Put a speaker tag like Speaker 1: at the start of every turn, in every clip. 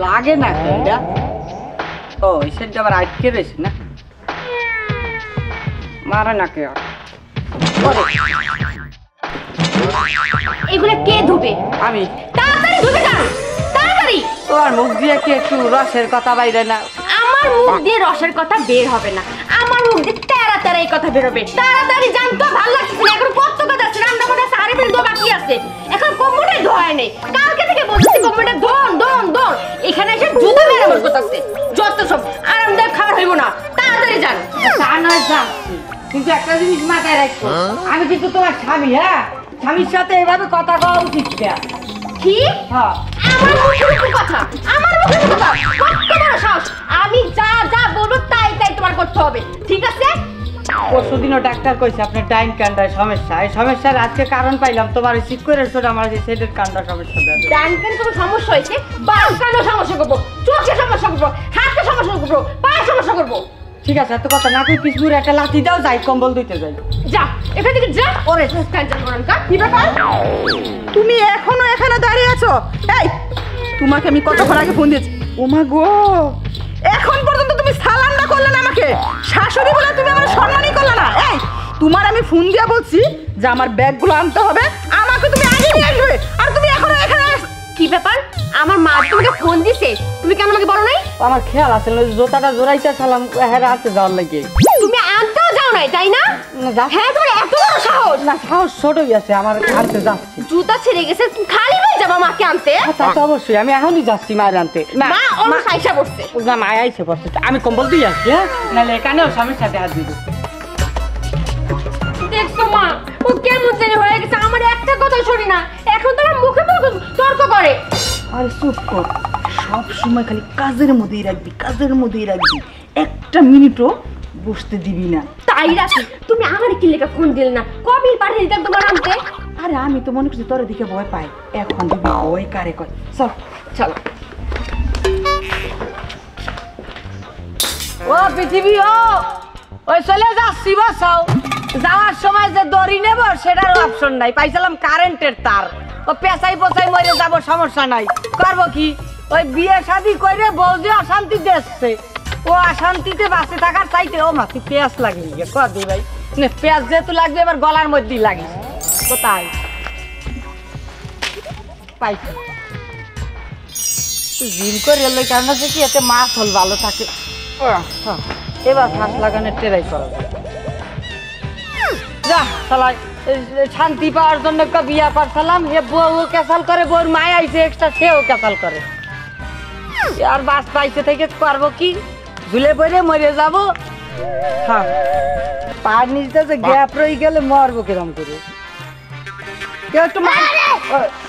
Speaker 1: লাগে না এটা। ও সেটা আবার আটকে রয়েছে না, মারা না কে?
Speaker 2: এগুলো কে ধুবে?
Speaker 1: আমি।
Speaker 2: তাড়াতাড়ি ধুবে যান, তাড়াতাড়ি।
Speaker 1: তোমার মুখ দিয়ে কি একটু রসের কথা বাইরে না?
Speaker 2: আমার মুখ দিয়ে রসের কথা বের হবে না, আমার মুখ দিয়ে তেরা তেরা এই কথা বের হবে। তাড়াতাড়ি যান তো, ভালো লাগছে না। এখন কত কথা আছে, রান্না বান্না সারি বের দো বাকি আছে, এখন কম্পিউটার ধোয়া নেই। কালকে থেকে বলছি কম্পিউটার ধোন ধোন ধোন, এখানে এসে জুতা মেরে আমার কথা আছে। যত সব আরামদায়ক খাবার হইব না, তাড়াতাড়ি যান।
Speaker 1: তা নয় যাচ্ছি, কিন্তু একটা জিনিস মাথায় রাখো, আমি কিন্তু তোমার স্বামী। হ্যাঁ, স্বামীর সাথে এভাবে কথা কওয়া উচিত না।
Speaker 2: কি?
Speaker 1: হ্যাঁ,
Speaker 2: আমার মুখের উপর কথা, আমার মুখের উপর কথা, কত বড় সাহস! আমি যা যা বলবো তাই তাই তোমার করতে হবে, ঠিক আছে?
Speaker 1: পরশুদিনও ডাক্তার কইছে আপনার ডাইন কান্ডায় সমস্যা। এই সমস্যার আজকে কারণ পাইলাম, তোমার চিক করে ছোট আমার যে সেটের কান্ডা সমস্যা দেয়।
Speaker 2: ডান কানে কোনো সমস্যা হয়েছে, বাম কানেও সমস্যা করবো, চোখে সমস্যা করবো, হাতে সমস্যা করবো, পায়ে সমস্যা করবো।
Speaker 1: ঠিক আছে, এত কথা না কই পিছপুরে একটা লাঠি দাও, যাই কম্বল দিতে যাই।
Speaker 2: যা এখান থেকে যা। ওরে টেনশন করেন কা? কি ব্যাপার?
Speaker 3: তুমি এখনো এখানে দাঁড়িয়ে আছো? এই, তোমাকে আমি কতক্ষণ আগে ফোন দিয়েছি। ও মা গো, এখন পর্যন্ত তুমি সালামটা করলে না আমাকে। শাশুড়ি বলে তুমি আমার সম্মানই করলে না। এই, তোমার আমি ফোন দিয়ে বলছি যে আমার ব্যাগগুলো আনতে হবে, আমাকে তুমি আগে নিয়ে আসবে, আর তুমি এখনো এখানে
Speaker 2: কি ব্যাপার? আমার মা তোমাকে ফোন দিছে, তুমি কেন আমাকে বলো নাই?
Speaker 1: আমার খেয়াল আছে জোতাটা জোড়াইতে সালাম হাতে যাওয়ার লাগে।
Speaker 2: তুমি আনতেও যাও নাই, তাই না? হ্যাঁ, তোমার এত বড় সাহস?
Speaker 1: না, সাহস ছোটই আছে, আমার আনতে যাচ্ছি।
Speaker 2: জুতা ছেড়ে গেছে, তুমি খালি হয়ে যাবা মাকে আনতে?
Speaker 1: তা তো অবশ্যই, আমি এখনই যাচ্ছি মায়ের আনতে। না,
Speaker 2: মা অলস আইসা পড়ছে।
Speaker 1: না, মায় আইসে পড়ছে, আমি কম্বল দিয়ে আসছি। হ্যাঁ, নাহলে এখানেও স্বামীর সাথে হাত দিবে।
Speaker 2: দেখছো মা, ও কেমন জানি হয়ে গেছে, আমার একটা কথা শুনি না, এখন তো আমার মুখে মুখে তর্ক করে।
Speaker 3: আরে চুপ কর, সব সময় খালি কাজের মধ্যেই রাখবি, কাজের মধ্যেই রাখবি, একটা মিনিটও বসতে দিবি না।
Speaker 2: তাই রাখি, তুমি আমার কি লেখা ফোন দিলে না? কবে পাঠিয়ে দিতাম তোমার আনতে?
Speaker 3: আরে আমি তো মনে করছি তোর দিকে ভয় পাই, এখন দিবি ভয় কারে কয়। চল
Speaker 2: চলো।
Speaker 1: ও পৃথিবী, ও ওই চলে যাচ্ছি বসাও। যাওয়ার সময় যে দড়ি নেব সেটার অপশন নাই, পাইছিলাম কারেন্টের তার। ও পেঁচাই পোচাই মরে যাবো, সমস্যা নাই। করবো কি, ওই বিয়ে শাদি করে বউ যে অশান্তি দেখছে, ও অশান্তিতে বাঁচে থাকার চাইতে ও মাটি পেঁয়াজ লাগিয়ে গিয়ে কর দি ভাই। পেঁয়াজ যেহেতু লাগবে এবার গলার মধ্যেই লাগিস। কোথায় পাইছি জিম করে এলো, কারণ হচ্ছে কি এতে মাছ হল ভালো থাকে। এবার ফাঁস লাগানোর ট্রাই করা যায়। যা চালাই, শান্তি পাওয়ার জন্য একটা বিয়া করছিলাম, এ বউ ক্যাসাল করে, বউর মায় আইছে এক্সট্রা, সেও ক্যাসাল করে। আর বাস পাইছে থেকে পারবো কি, ঝুলে পড়ে মরে যাবো। হ্যাঁ, পার নিচে যে গ্যাপ রয়ে গেলে মরবো কিরম করে। কেউ একটু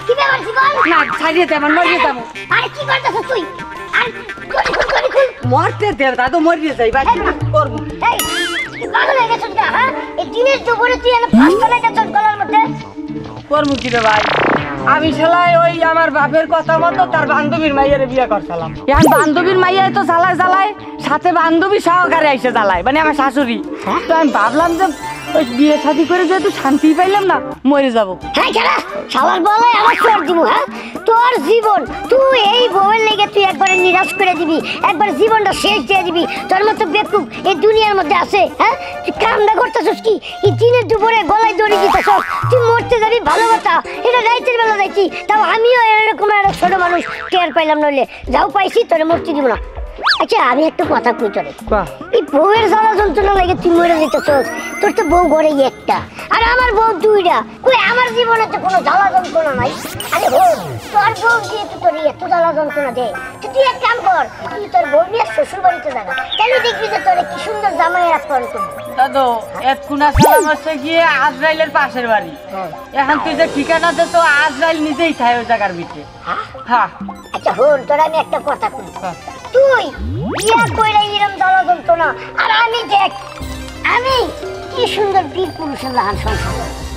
Speaker 2: কি ব্যাপার জীবন?
Speaker 1: না ছাড়িয়ে দে, আমার মরিয়ে যাবো।
Speaker 2: আরে কি করতেছ তুই? আর
Speaker 1: মরতে দে, তা তো মরিয়ে যাই ভাই, করবো।
Speaker 2: এই পাগল হয়ে গেছিস না? হ্যাঁ, এই দিনের দুপুরে তুই এনে ফাঁসটা লেগেছিস গলার মধ্যে।
Speaker 1: করবো কি রে ভাই, আমি শালাই ওই আমার বাপের কথা মতো তার বান্ধবীর মাইয়ের বিয়ে করছিলাম। এখন বান্ধবীর মাইয়াই তো জ্বালায় জ্বালায়, সাথে বান্ধবী সহকারে এসে জ্বালায়, মানে আমার শাশুড়ি। তো আমি ভাবলাম যে ওই বিয়ে শাদি করে যেহেতু শান্তি পাইলাম না, মরে যাবো।
Speaker 2: হ্যাঁ খেলা শালার বলে আমার চোর দিব। হ্যাঁ, তোর জীবন তুই এই বউয়ের লেগে তুই একবারে নিরাশ করে দিবি, একবার জীবনটা শেষ দিয়ে দিবি। তোর মতো বেকুব এই দুনিয়ার মধ্যে আছে? হ্যাঁ, তুই কামটা করতেছস কি? এই দিনের দুপুরে গলায় দড়ি দিতেছস, তুই মরতে যাবি ভালো কথা। এটা রাইতের বেলা যাইছি, তাও আমিও এরকম একটা ছোট মানুষ টের পাইলাম, নইলে যাও পাইছি তোরে মরতে দিব না। আচ্ছা আমি একটা কথা কই তোরে, এই বউয়ের জ্বালা যন্ত্রণা লাগে তুই মরে যেতেছস। তোর তো বউ ঘরে একটা, আর আমার বউ দুইটা। কই আমার জীবনে তো কোনো জ্বালা যন্ত্রণা নাই। আরে বউ, তোর বউ যেহেতু তোর এত জ্বালা যন্ত্রণা দেয়, তুই এক কাম কর, তুই তোর বউ নিয়ে শ্বশুর বাড়িতে যাবি, তাহলে দেখবি যে তোর কি সুন্দর জামাই রাখতে করবি।
Speaker 1: দাদু এতক্ষণা সালাম হচ্ছে গিয়ে আজরাইলের পাশের বাড়ি। এখন তুই যে ঠিকানা দে, তো আজরাইল নিজেই থাকে ওই জায়গার ভিতরে। হ্যাঁ,
Speaker 2: আচ্ছা হন, তোর আমি একটা কথা কই, তুই বিয়া কইরা এরকম জ্বালা যন্ত্রণা, আর আমি দেখ আমি কি সুন্দর বীর পুরুষের লাহান সংসার।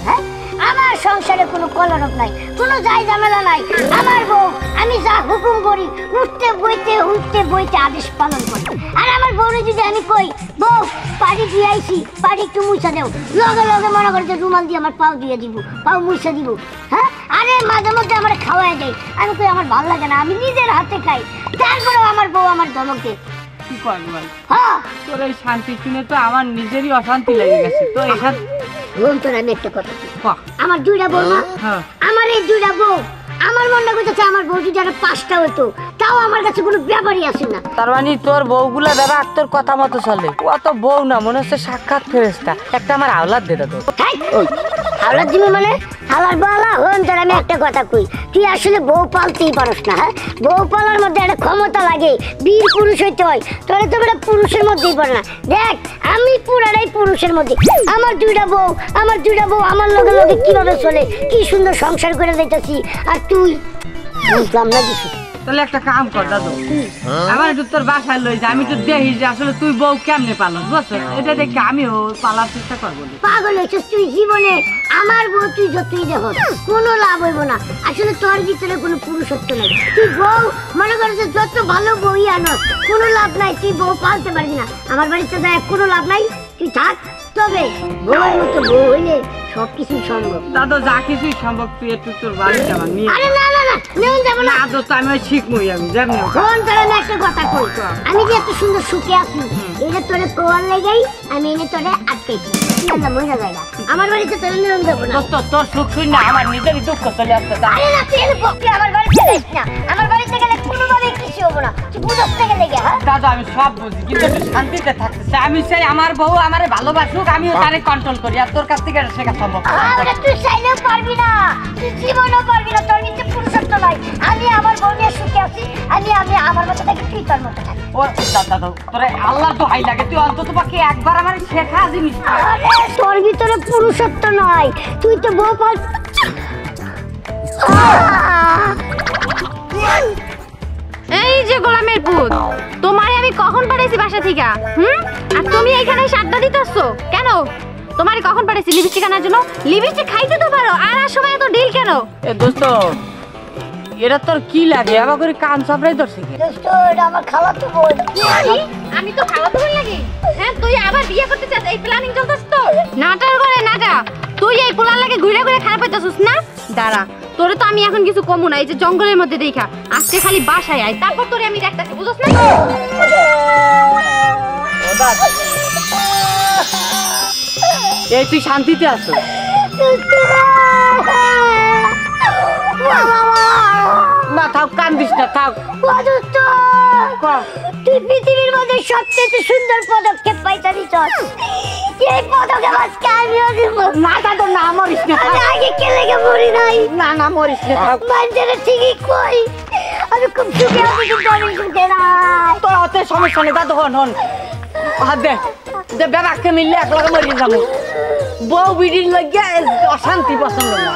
Speaker 2: হ্যাঁ, আমার সংসারে কোনো কলরব নাই, কোনো যাই ঝামেলা নাই। আমার বউ আমি যা হুকুম করি উঠতে বইতে আদেশ পালন করি। আর আমার বউরে যদি আমি কই বউ পাড়ি দিয়ে আইছি, পাড়ি একটু মুছা দেও, লগে লগে মনে করে যে রুমাল দিয়ে আমার পাও দিয়ে দিব, পাও মুছা দিব। হ্যাঁ, আরে মাঝে মধ্যে আমার খাওয়াই দেয়, আমি কই আমার ভালো লাগে না, আমি নিজের হাতে খাই, তারপরেও আমার বউ আমার ধমক দেয়।
Speaker 1: কি করবো ভাই,
Speaker 2: হ্যাঁ
Speaker 1: তোর এই শান্তি শুনে তো আমার নিজেরই অশান্তি লেগে গেছে। তো এখান
Speaker 2: বোন তোর আমি একটা কথা বলি।
Speaker 1: বাহ,
Speaker 2: আমার দুইটা বউ না,
Speaker 1: হ্যাঁ
Speaker 2: আমার এই দুইটা বউ, আমার মনটা করতেছে আমার বউ যদি আরো 5টা হতো তাও আমার কাছে কোনো ব্যাপারই আসে না।
Speaker 1: তার মানে তোর বউগুলা দাদা তোর কথা মতো চলে। ও তো বউ না, মনে হচ্ছে সাক্ষাৎ ফেরেশতা। একটা আমার আওলাদ দে দাদু।
Speaker 2: হাওলার দিবি মানে হাওলার বালা হন। তোর আমি একটা কথা কই, তুই আসলে বউ পালতেই পারস না। হ্যাঁ, বউ পালার মধ্যে একটা ক্ষমতা লাগে, বীর পুরুষ হইতে হয়। তোরা তো বেটা পুরুষের মধ্যেই পড়ে না। দেখ আমি পুরাটাই পুরুষের মধ্যে। আমার দুইটা বউ আমার লগে লগে কিভাবে চলে, কি সুন্দর সংসার করে যাইতেছি, আর তুই বুঝলাম না কিছু।
Speaker 1: তাহলে একটা কাম কর দাদু, আমার একটু তোর বাসায় লই যা, আমি একটু দেখি যে আসলে তুই বউ কেমনে পালস, বুঝছো? এটা দেখে আমিও পালার চেষ্টা করবো।
Speaker 2: পাগল হয়েছিস তুই, জীবনে আমার বউ তুই যতই দেখ কোনো লাভ হইব না। আসলে তোর ভিতরে কোনো পুরুষত্ব নাই। তুই বউ মনে করো যে যত ভালো বই আনস কোনো লাভ নাই, তুই বউ পালতে পারবি না। আমার বাড়িতে দেখ কোনো লাভ নাই, তুই থাক। তবে বউয়ের মতো বউ হইলে সবকিছু সম্ভব।
Speaker 1: দাদু যা কিছুই সম্ভব, তুই একটু তোর বাড়িতে আমার নিয়ে
Speaker 2: আরে না না না, নেমন যাব না।
Speaker 1: দাদু তো আমি শিখবই, আমি জানি
Speaker 2: ফোন করে না একটা কথা কই, আমি যে এত সুন্দর সুখে আছি এটা তোরে কোয়ার লাগাই, আমি এনে তোরে আটকেছি। আল্লাহ মজা জায়গা আমার বাড়িতে তোরে নেমন যাব না।
Speaker 1: দোস্ত তোর সুখ শুন না আমার নিজেরই দুঃখ চলে আসছে।
Speaker 2: আরে না তুই পক্ষে আমার বাড়িতে যাইস না, আমার বাড়িতে গেলে কোনোভাবেই কিছু হবে না, তুই বুঝতে থেকে লেগে। হ্যাঁ
Speaker 1: দাদু আমি সব বুঝি, কিন্তু একটু শান্তিতে থাকতে চাই। আমি চাই আমার বউ আমারে ভালোবাসুক, আমিও তারে কন্ট্রোল করি। আর তোর কাছ থেকে এটা শেখা সম্ভব না।
Speaker 2: আরে তুই চাইলেও পারবি না, তুই জীবনেও পারবি না, তোর নিচে পুরুষত্ব নাই। আমি আমার বউ নিয়ে সুখে আছি, আমি আমার মতো থাকি, তুই তোর মতো থাকি।
Speaker 1: ও দাদু তোরে আল্লাহ দোহাই লাগে, তুই অন্তত পক্ষে একবার আমার শেখা জিনিস।
Speaker 2: আরে তোর ভিতরে পুরুষত্ব নাই, তুই তো বউ পাল।
Speaker 4: এই যে গোলামের পুত, তোমারে আমি কখন পাঠাইছি বাসা থেকে? আর তুমি এইখানে সাতটা দিতেছো কেন? তোমারে কখন পাঠাইছি লিপস্টিক আনার জন্য? লিপস্টিক খাইতে তো পারো, আর সময় এত ডিল কেন?
Speaker 1: এ দোস্ত এটা তোর কি লাগে? আবার করে কান সাপড়াই ধরছে কি?
Speaker 2: দোস্ত এটা আমার খালাতো বোন।
Speaker 4: আমি তো খাওয়া তো লাগে। হ্যাঁ তুই আবার বিয়ে করতে চাস, এই প্ল্যানিং চলতেছ তো? নাটার করে নাটা, তুই এই পোলার লাগে ঘুরে ঘুরে খারাপ হইতাছিস না? দাঁড়া, তোরে তো আমি এখন কিছু কমু না। এই যে জঙ্গলের মধ্যে দেখা আজকে খালি বাসায় আয়, তারপর তোরে আমি দেখতাছি, বুঝছ না?
Speaker 1: এই তুই শান্তিতে আছো? না থাক, কান্দিস না, থাক।
Speaker 2: তুই পৃথিবীর মধ্যে সবচেয়ে সুন্দর পদক্ষেপ পাইতে দিছস, এই পদক্ষেপ আজকে আমিও দিব।
Speaker 1: না দাদু না, মরিস না।
Speaker 2: আমি আগে কে লেগে মরি নাই।
Speaker 1: না না মরিস না, থাক।
Speaker 2: মানুষেরা ঠিকই কই আমি খুব সুখে আছি, কিন্তু আমি সুখে নাই।
Speaker 1: তোর হাতে সমস্যা নেই দাদু। হন হন হাত দে যে বেবাকে মিললে এক লগে মরিয়ে যাবো। বউ বিড়ির লাগিয়া অশান্তি পছন্দ না।